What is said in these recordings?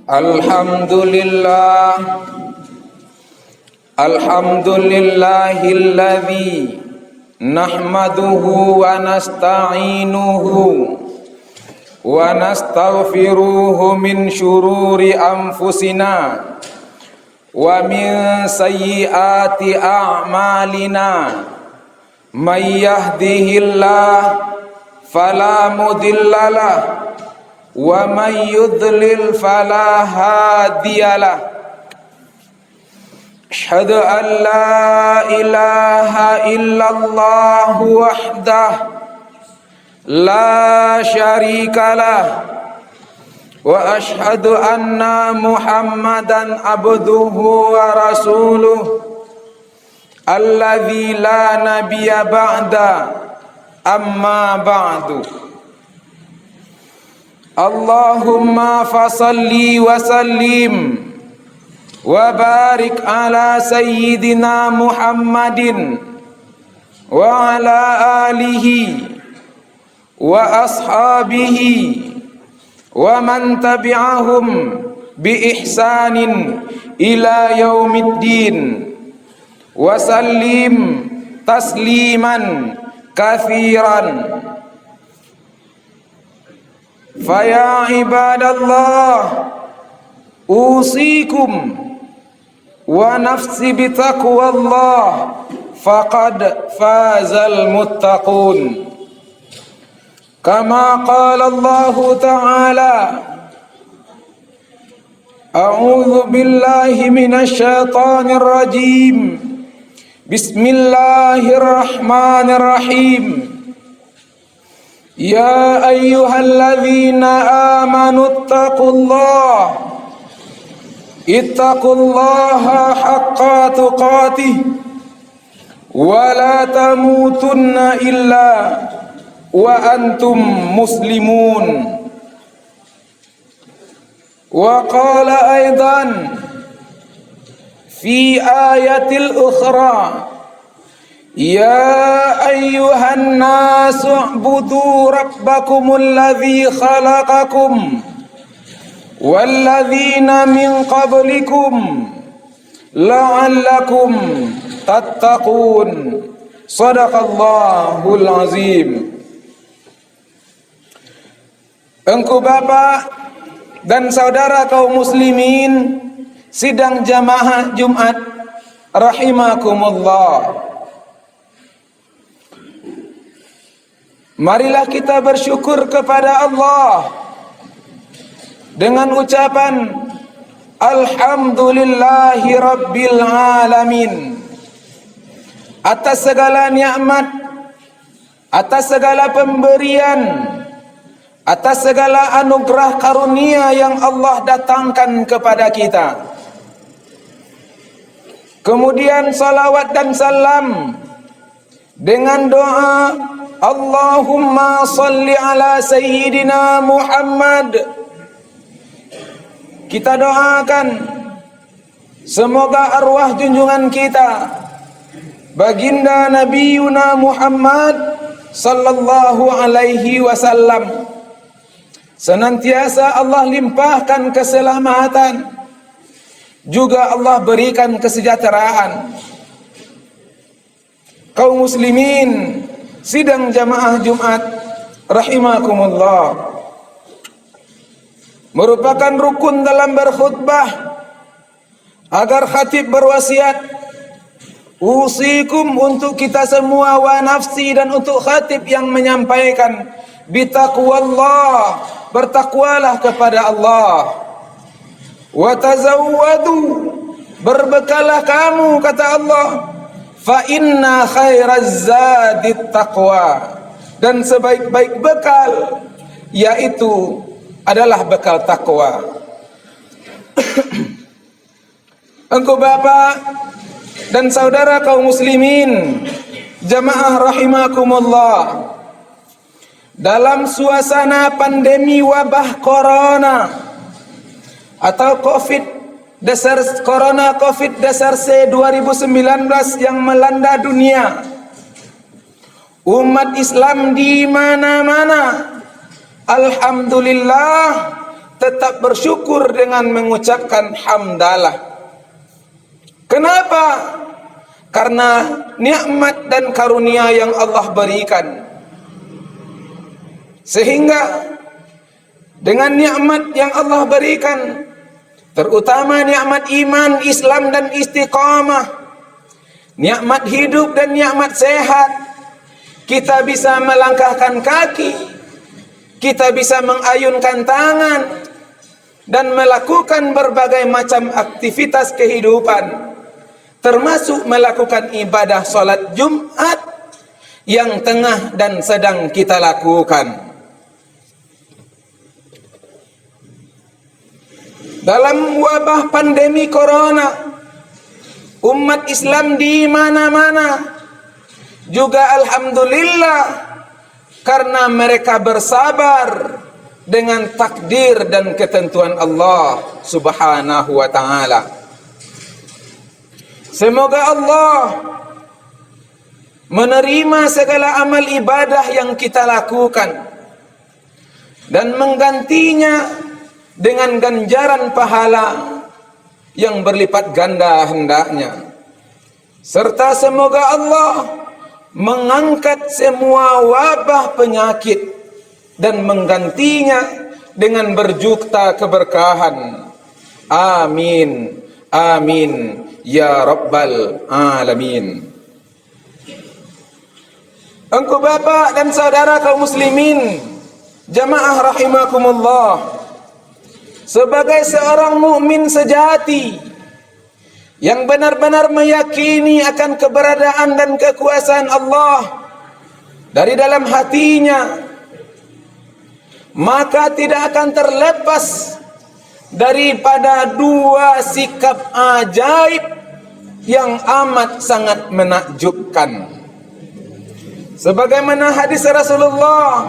Alhamdulillah, alhamdulillahilladzi nahmaduhu wa nasta'inuhu wa nastaghfiruhu min syururi anfusina wa min sayyiati a'malina. May yahdihillah fala mudhillalah wa may yudlil fala hadiyalah. Asyhadu an la ilaha illallah wahdah la syarikalah wa asyhadu anna Muhammadan abduhu wa rasuluh alladzi la nabiyya ba'da, amma ba'du. Allahumma fasalli wa sallim wa barik ala sayyidina Muhammadin wa ala alihi wa ashabihi wa man tabi'ahum bi ihsanin ila yaumiddin wa sallim tasliman kathiran. Faya ibadallah, usikum wa nafsi bitaqwallah, faqad fazal muttaqun. Kama qala Allah ta'ala, a'udzu billahi minasy syaithanir rajim. Bismillahirrahmanirrahim. Ya ayyuhalladzina amanu ittaqullaha haqqa tuqatih wa la tamutunna illa wa antum muslimun. Wa qala aidan fi ayatil ukhra, ya ayyuhan nasu u'budu rabbakumul ladzi khalaqakum walladzina min qablikum la'allakum tattaqun. Shadaqallahul azim. Engkau bapak dan saudara kaum muslimin sidang jamaah Jumat rahimakumullah. Marilah kita bersyukur kepada Allah dengan ucapan alhamdulillahi rabbil alamin, atas segala nikmat, atas segala pemberian, atas segala anugerah karunia yang Allah datangkan kepada kita. Kemudian salawat dan salam dengan doa Allahumma salli ala sayyidina Muhammad. Kita doakan semoga arwah junjungan kita baginda Nabiuna Muhammad sallallahu alaihi wasallam senantiasa Allah limpahkan keselamatan, juga Allah berikan kesejahteraan. Kaum muslimin sidang jamaah Jumat rahimakumullah, merupakan rukun dalam berkhutbah agar khatib berwasiat, usikum untuk kita semua wa nafsi, dan untuk khatib yang menyampaikan, bitaqwallah, bertakwalah kepada Allah, wa tazawwadu, berbekalah kamu kata Allah, fa inna khairaz zadit taqwa, dan sebaik-baik bekal yaitu adalah bekal takwa. Engkau bapak dan saudara kaum muslimin jamaah rahimakumullah, dalam suasana pandemi wabah corona atau Corona COVID dasar C 2019 yang melanda dunia, umat Islam di mana-mana alhamdulillah tetap bersyukur dengan mengucapkan hamdalah. Kenapa? Karena nikmat dan karunia yang Allah berikan. Sehingga dengan nikmat yang Allah berikan, terutama nikmat iman, Islam dan istiqamah, nikmat hidup dan nikmat sehat, kita bisa melangkahkan kaki, kita bisa mengayunkan tangan, dan melakukan berbagai macam aktivitas kehidupan, termasuk melakukan ibadah salat Jumat yang tengah dan sedang kita lakukan. Dalam wabah pandemi corona, umat Islam di mana-mana juga alhamdulillah karena mereka bersabar dengan takdir dan ketentuan Allah Subhanahu wa taala. Semoga Allah menerima segala amal ibadah yang kita lakukan dan menggantinya dengan ganjaran pahala yang berlipat ganda hendaknya. Serta semoga Allah mengangkat semua wabah penyakit dan menggantinya dengan berjuta keberkahan. Amin. Amin. Ya Rabbal Alamin. Engkau bapak dan saudara kaum muslimin, jamaah rahimakumullah, sebagai seorang mukmin sejati yang benar-benar meyakini akan keberadaan dan kekuasaan Allah dari dalam hatinya, maka tidak akan terlepas daripada dua sikap ajaib yang amat sangat menakjubkan. Sebagaimana hadis Rasulullah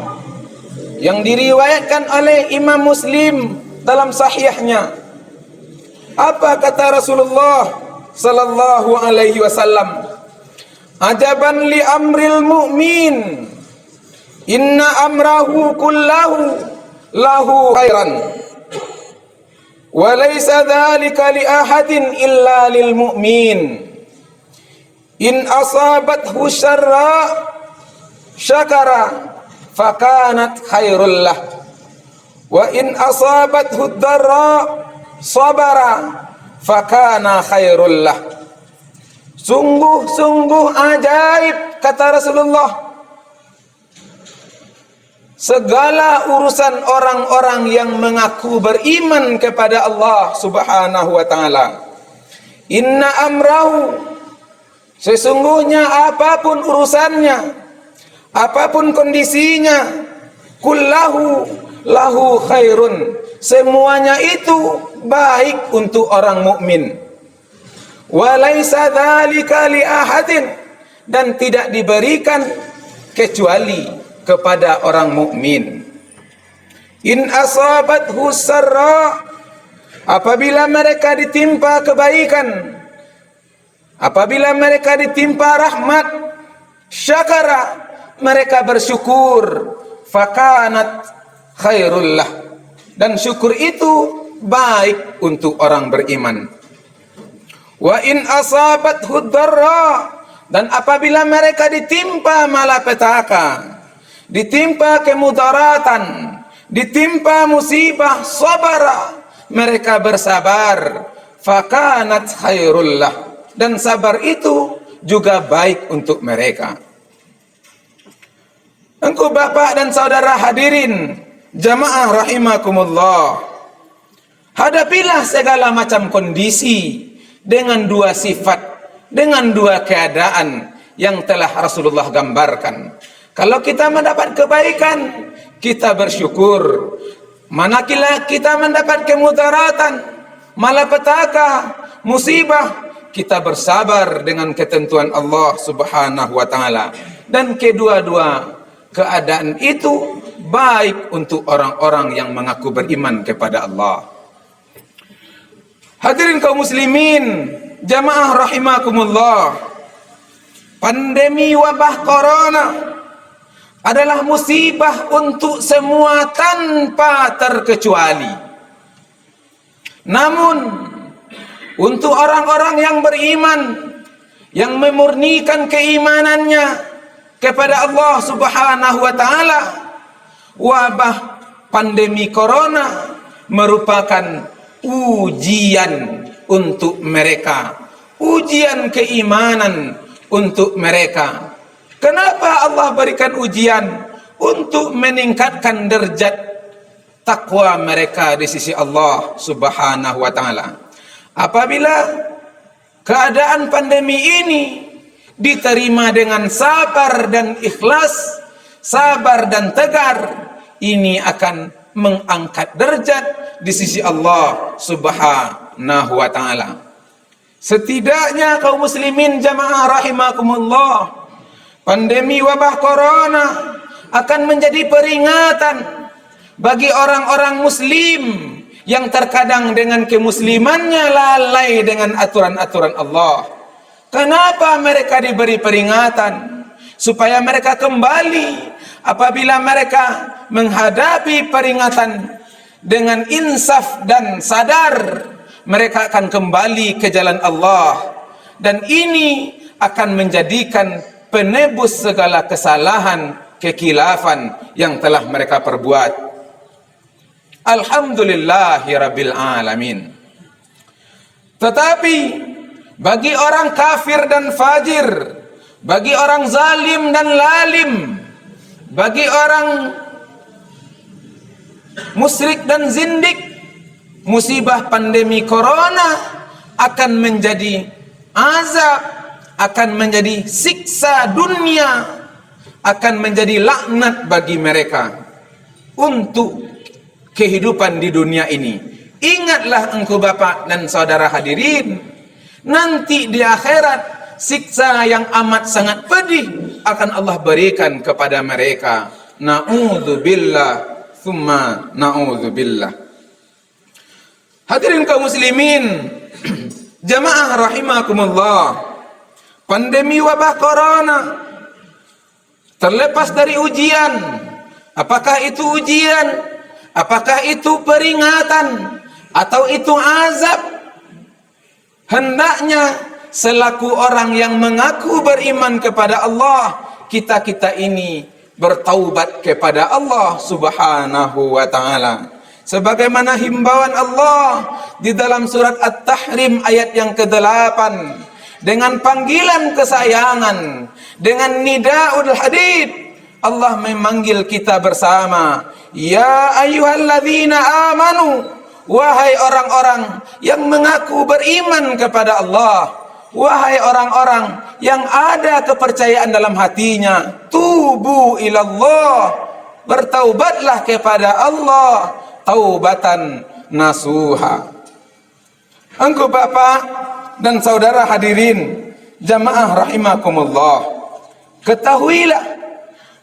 yang diriwayatkan oleh Imam Muslim dalam sahihnya, apa kata Rasulullah sallallahu alaihi wasallam? Ajaban li amril mu'min, inna amrahu kullahu lahu khairan, wa laysa dhalika li ahadin illa lil mu'min. In asabathu syarra syakara fakanat khairul lah, wa in asabathu dharra sabara fakana khairul lah. Sungguh-sungguh ajaib, kata Rasulullah, segala urusan orang-orang yang mengaku beriman kepada Allah Subhanahu wa taala. Inna amrahu, sesungguhnya apapun urusannya, apapun kondisinya, kullahu lahu khairun, semuanya itu baik untuk orang mukmin. Wa laisa dzalika li ahadin, dan tidak diberikan kecuali kepada orang mukmin. In asabathu sarra, apabila mereka ditimpa kebaikan, apabila mereka ditimpa rahmat, syakara, mereka bersyukur, fakanat khairullah, dan syukur itu baik untuk orang beriman. Wa in asabathu dharra, dan apabila mereka ditimpa malapetaka, ditimpa kemudaratan, ditimpa musibah, sabara, mereka bersabar, fakanat khairullah, dan sabar itu juga baik untuk mereka. Engkau bapak dan saudara hadirin jamaah rahimakumullah, hadapilah segala macam kondisi dengan dua sifat, dengan dua keadaan yang telah Rasulullah gambarkan. Kalau kita mendapat kebaikan, kita bersyukur. Manakala kita mendapat kemudaratan, malapetaka, musibah, kita bersabar dengan ketentuan Allah Subhanahu wa taala. Dan kedua-dua keadaan itu baik untuk orang-orang yang mengaku beriman kepada Allah. Hadirin kaum muslimin, jamaah rahimakumullah, pandemi wabah corona adalah musibah untuk semua tanpa terkecuali. Namun untuk orang-orang yang beriman, yang memurnikan keimanannya kepada Allah Subhanahu wa taala, wabah pandemi corona merupakan ujian untuk mereka, ujian keimanan untuk mereka. Kenapa Allah berikan ujian? Untuk meningkatkan derajat takwa mereka di sisi Allah Subhanahu wa taala. Apabila keadaan pandemi ini diterima dengan sabar dan ikhlas, sabar dan tegar, ini akan mengangkat derajat di sisi Allah Subhanahu wa taala. Setidaknya kaum muslimin jamaah rahimakumullah, pandemi wabah corona akan menjadi peringatan bagi orang-orang muslim yang terkadang dengan kemuslimannya lalai dengan aturan-aturan Allah. Kenapa mereka diberi peringatan? Supaya mereka kembali apabila mereka menghadapi peringatan dengan insaf dan sadar, mereka akan kembali ke jalan Allah. Dan ini akan menjadikan penebus segala kesalahan, kekilafan yang telah mereka perbuat. Alhamdulillahirabbil alamin. Tetapi bagi orang kafir dan fajir, bagi orang zalim dan lalim, bagi orang musyrik dan zindik, musibah pandemi corona akan menjadi azab, akan menjadi siksa dunia, akan menjadi laknat bagi mereka untuk kehidupan di dunia ini. Ingatlah engkau bapak dan saudara hadirin, nanti di akhirat siksa yang amat sangat pedih akan Allah berikan kepada mereka. Na'udzubillah thumma na'udzubillah. Hadirin kaum muslimin jamaah rahimakumullah, pandemi wabah corona terlepas dari ujian. Apakah itu ujian? Apakah itu peringatan? Atau itu azab? Hendaknya selaku orang yang mengaku beriman kepada Allah, kita ini bertaubat kepada Allah Subhanahu wa ta'ala. Sebagaimana himbauan Allah di dalam surat At-Tahrim ayat yang ke-8, dengan panggilan kesayangan, dengan nidaul hadid, Allah memanggil kita bersama. Ya ayyuhalladzina amanu, wahai orang-orang yang mengaku beriman kepada Allah, wahai orang-orang yang ada kepercayaan dalam hatinya, tubu ilallah, bertaubatlah kepada Allah taubatan nasuha. Engkau bapak dan saudara hadirin jamaah rahimakumullah, ketahuilah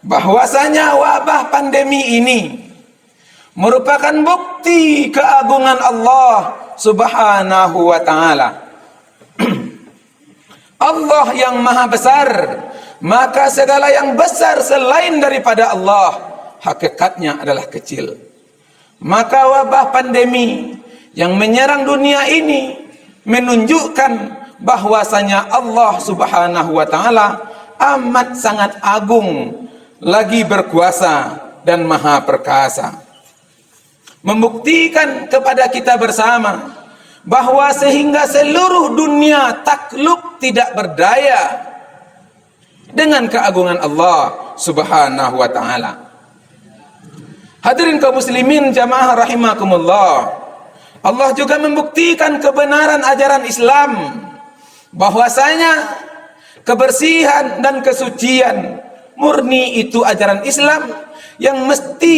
bahwasanya wabah pandemi ini merupakan bukti keagungan Allah Subhanahu wa ta'ala. Allah yang maha besar, maka segala yang besar selain daripada Allah hakikatnya adalah kecil. Maka wabah pandemi yang menyerang dunia ini menunjukkan bahwasanya Allah Subhanahu wa ta'ala amat sangat agung, lagi berkuasa dan maha perkasa. Membuktikan kepada kita bersama bahwa sehingga seluruh dunia takluk tidak berdaya dengan keagungan Allah Subhanahu wa ta'ala. Hadirin kaum muslimin jamaah rahimakumullah, Allah juga membuktikan kebenaran ajaran Islam, bahwasanya kebersihan dan kesucian murni itu ajaran Islam yang mesti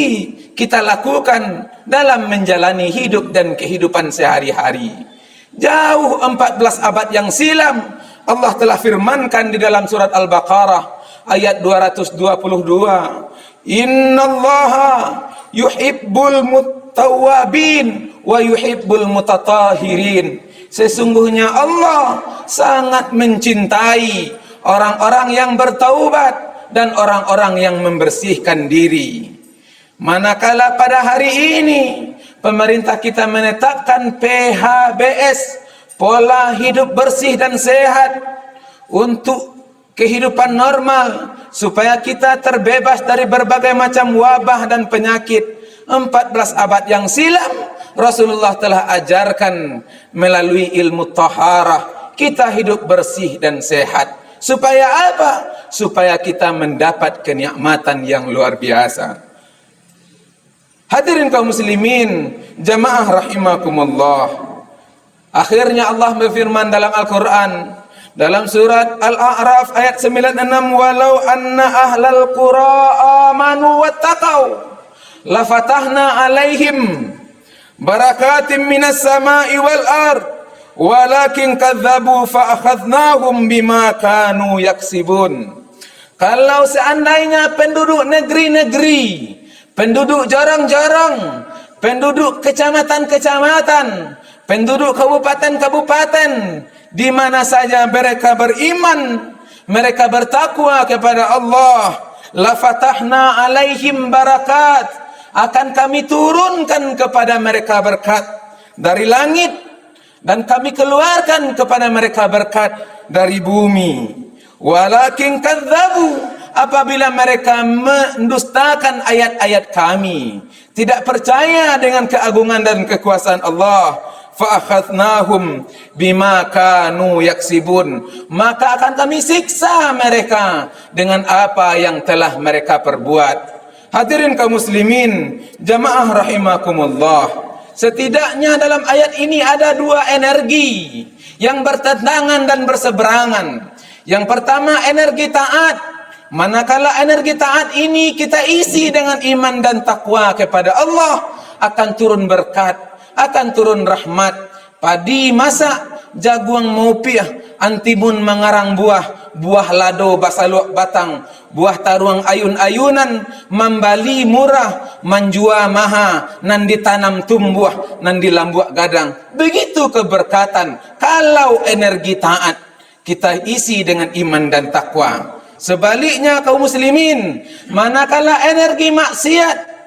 kita lakukan dalam menjalani hidup dan kehidupan sehari-hari. Jauh 14 abad yang silam Allah telah firmankan di dalam surat Al-Baqarah ayat 222, innallaha yuhibbul muttawabin wa yuhibbul mutatahirin. Sesungguhnya Allah sangat mencintai orang-orang yang bertaubat dan orang-orang yang membersihkan diri. Manakala pada hari ini pemerintah kita menetapkan PHBS, pola hidup bersih dan sehat, untuk kehidupan normal, supaya kita terbebas dari berbagai macam wabah dan penyakit. 14 abad yang silam Rasulullah telah ajarkan melalui ilmu taharah kita hidup bersih dan sehat. Supaya apa? Supaya kita mendapat kenikmatan yang luar biasa. Hadirin kaum muslimin, jamaah rahimakumullah. Akhirnya Allah berfirman dalam Al-Quran, dalam surat Al-A'raf ayat 96, walau anna ahlal qura amanu wattaqau lafatahna alaihim barakatim minas sama'i wal ard walakin kadzabu fa akhadnahum bima kanu yaksibun. Kalau seandainya penduduk negeri-negeri, penduduk jarang-jarang, penduduk kecamatan-kecamatan, penduduk kabupaten-kabupaten, di mana saja mereka beriman, mereka bertakwa kepada Allah, la fatahna alaihim barakat, akan kami turunkan kepada mereka berkat dari langit, dan kami keluarkan kepada mereka berkat dari bumi. Walakin kadzabu, apabila mereka mendustakan ayat-ayat kami, tidak percaya dengan keagungan dan kekuasaan Allah, fa akhadnahum bima kanu yaksibun, maka akan kami siksa mereka dengan apa yang telah mereka perbuat. Hadirin kaum muslimin, jamaah rahimakumullah, setidaknya dalam ayat ini ada dua energi yang bertentangan dan berseberangan. Yang pertama, energi taat. Manakala energi taat ini kita isi dengan iman dan takwa kepada Allah, akan turun berkat, akan turun rahmat. Padi masak, jagung maupiah, antibun mengarang buah, buah lado basaluak batang, buah taruang ayun-ayunan, membali murah, manjua maha, nan ditanam tumbuh, nan dilambuak gadang. Begitu keberkatan kalau energi taat kita isi dengan iman dan takwa. Sebaliknya kaum muslimin, manakala energi maksiat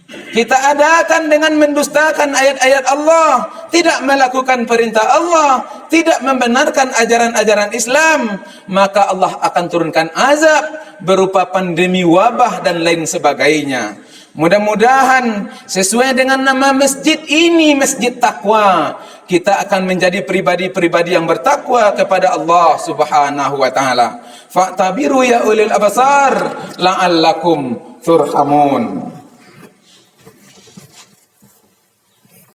kita adakan dengan mendustakan ayat-ayat Allah, tidak melakukan perintah Allah, tidak membenarkan ajaran-ajaran Islam, maka Allah akan turunkan azab berupa pandemi, wabah dan lain sebagainya. Mudah-mudahan sesuai dengan nama masjid ini, Masjid Taqwa, kita akan menjadi pribadi-pribadi yang bertakwa kepada Allah Subhanahu wa taala. Fa'tabiru ya ulil absar la'allakum turhamun.